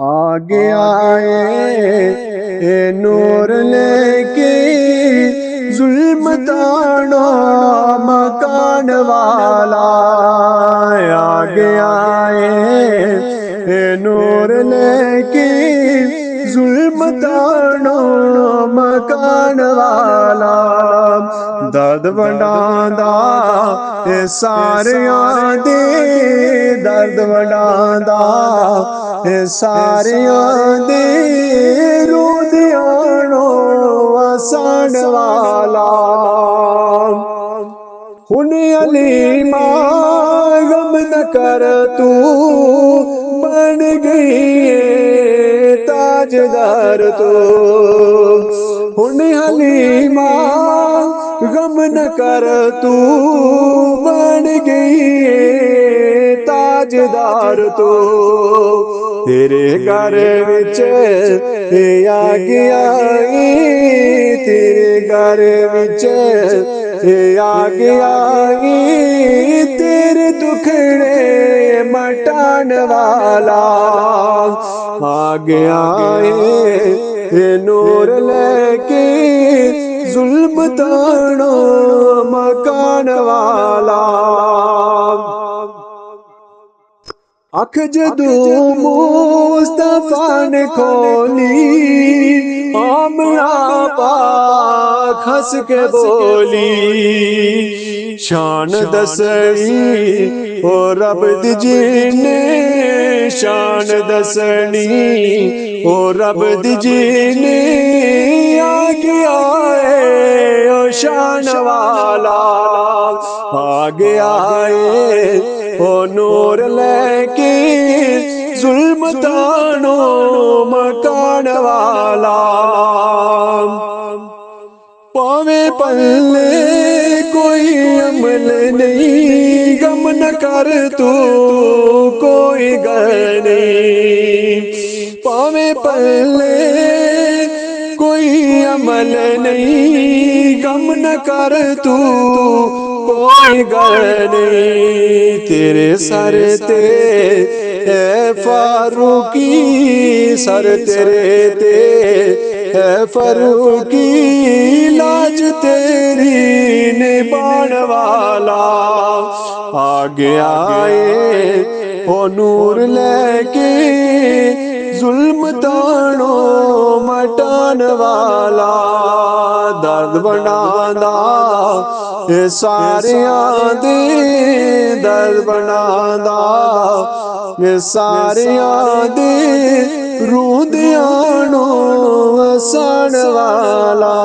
आ गया ए नूर लेके जुल्म ताड़ो मकान वाला। आ गया ए नूर लेके जुल्म ताड़ो मकान वाला। दर्द वंडांदा ए सारियां दे, दर्द वंडांदा ए सारियां दे, रोंदियानो वसन वाला। हुन अलीमा गम न कर तू बन गई ताजदार तू। हुन हलीमा गम न कर तू बन गई ताजदार तू। तेरे घर विच आ गया, तेरे घर विच आ गया, तेरे दुखड़े मटान वाला। आ गया नूर लेके जुल्म ताड़ो मकान वाला। अख जदू मुस्तफा ने खोली, आमना पाक हंस के बोली। शान दसनी ओ रब दी जीने, शान दसनी ओ रब दी जीने। आ गया ओ शान वाला, आ गया ओ नूर लेके जुल्म ताड़ो मकान वाला। पावे पल्ले कोई अमल नहीं, गम न कर तू कोई गल नहीं। पावे पल्ले कोई अमल नहीं, गम न कर तू कोई गल नहीं। तेरे सर ते है फारूकी, सर तेरे ते है फारूकी। लाज तेरी निभान वाला। आ गया ओ नूर लेके जुल्म ताड़ो मटान वाला। दर्द वंडांदा ए सारियां दे, दर्द वंडांदा ए सारियां दे, रोंदियानो वसन वाला।